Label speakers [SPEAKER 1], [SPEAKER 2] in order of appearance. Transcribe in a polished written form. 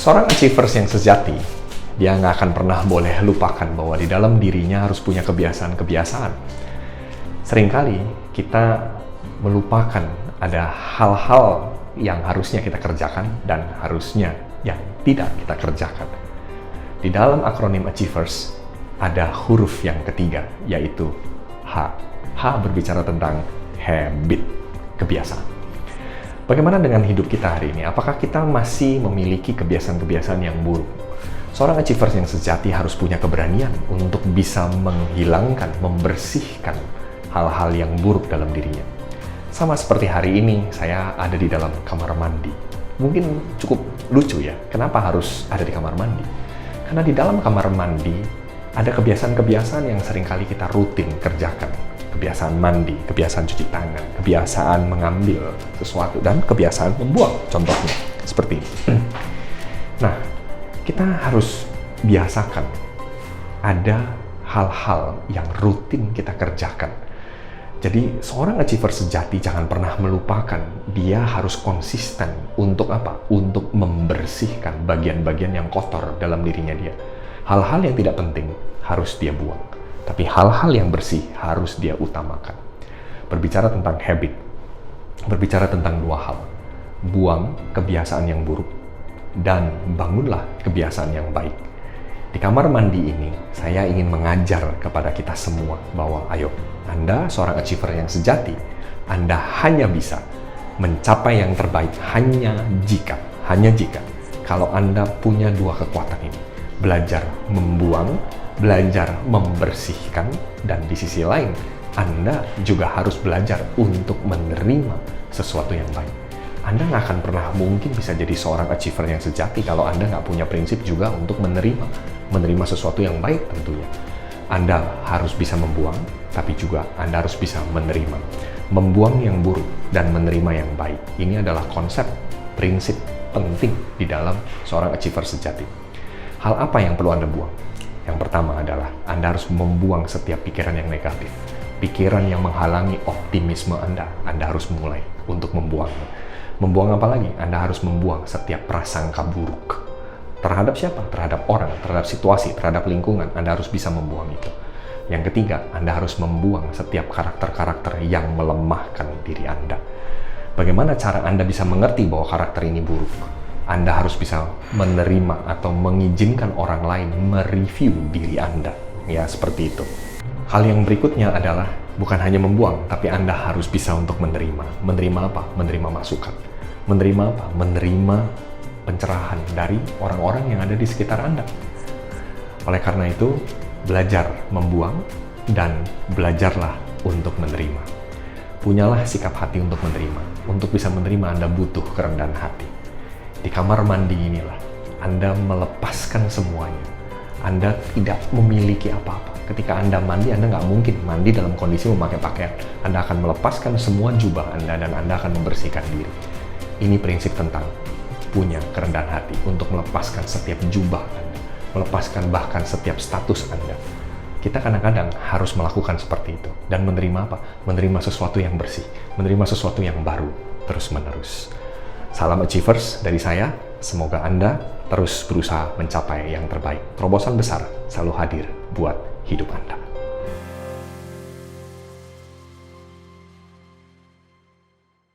[SPEAKER 1] Seorang achievers yang sejati, dia nggak akan pernah boleh lupakan bahwa di dalam dirinya harus punya kebiasaan-kebiasaan. Seringkali kita melupakan ada hal-hal yang harusnya kita kerjakan dan harusnya yang tidak kita kerjakan. Di dalam akronim Achievers, ada huruf yang ketiga, yaitu H. H berbicara tentang habit, kebiasaan. Bagaimana dengan hidup kita hari ini? Apakah kita masih memiliki kebiasaan-kebiasaan yang buruk? Seorang achievers yang sejati harus punya keberanian untuk bisa menghilangkan, membersihkan hal-hal yang buruk dalam dirinya. Sama seperti hari ini, saya ada di dalam kamar mandi. Mungkin cukup lucu ya, kenapa harus ada di kamar mandi? Karena di dalam kamar mandi, ada kebiasaan-kebiasaan yang seringkali kita rutin kerjakan. Kebiasaan mandi, kebiasaan cuci tangan, kebiasaan mengambil sesuatu, dan kebiasaan membuang, contohnya. Seperti ini. Nah, kita harus biasakan ada hal-hal yang rutin kita kerjakan. Jadi, seorang achiever sejati jangan pernah melupakan, dia harus konsisten untuk apa? Untuk membersihkan bagian-bagian yang kotor dalam dirinya dia. Hal-hal yang tidak penting harus dia buang. Tapi hal-hal yang bersih harus dia utamakan. Berbicara tentang habit, berbicara tentang dua hal. Buang kebiasaan yang buruk, dan bangunlah kebiasaan yang baik. Di kamar mandi ini, saya ingin mengajar kepada kita semua bahwa ayo, Anda seorang achiever yang sejati, Anda hanya bisa mencapai yang terbaik hanya jika kalau Anda punya dua kekuatan ini. Belajar membuang, belajar membersihkan, dan di sisi lain, Anda juga harus belajar untuk menerima sesuatu yang baik. Anda nggak akan pernah mungkin bisa jadi seorang achiever yang sejati kalau Anda nggak punya prinsip juga untuk menerima sesuatu yang baik tentunya. Anda harus bisa membuang, tapi juga Anda harus bisa menerima. Membuang yang buruk dan menerima yang baik. Ini adalah konsep, prinsip penting di dalam seorang achiever sejati. Hal apa yang perlu Anda buang? Yang pertama adalah Anda harus membuang setiap pikiran yang negatif. Pikiran yang menghalangi optimisme Anda harus mulai untuk membuangnya. Membuang apa lagi? Anda harus membuang setiap prasangka buruk. Terhadap siapa? Terhadap orang, terhadap situasi, terhadap lingkungan. Anda harus bisa membuang itu. Yang ketiga, Anda harus membuang setiap karakter-karakter yang melemahkan diri Anda. Bagaimana cara Anda bisa mengerti bahwa karakter ini buruk? Anda harus bisa menerima atau mengizinkan orang lain mereview diri Anda. Ya, seperti itu. Hal yang berikutnya adalah bukan hanya membuang, tapi Anda harus bisa untuk menerima. Menerima apa? Menerima masukan. Menerima apa? Menerima pencerahan dari orang-orang yang ada di sekitar Anda. Oleh karena itu, belajar membuang dan belajarlah untuk menerima. Punyalah sikap hati untuk menerima. Untuk bisa menerima, Anda butuh kerendahan hati. Di kamar mandi inilah Anda melepaskan semuanya. Anda tidak memiliki apa-apa. Ketika Anda mandi, Anda nggak mungkin mandi dalam kondisi memakai pakaian. Anda akan melepaskan semua jubah Anda dan Anda akan membersihkan diri. Ini prinsip tentang punya kerendahan hati untuk melepaskan setiap jubah Anda, melepaskan bahkan setiap status Anda. Kita kadang-kadang harus melakukan seperti itu dan menerima apa? Menerima sesuatu yang bersih, menerima sesuatu yang baru terus-menerus. Salam achievers dari saya, semoga Anda terus berusaha mencapai yang terbaik. Terobosan besar selalu hadir buat hidup Anda.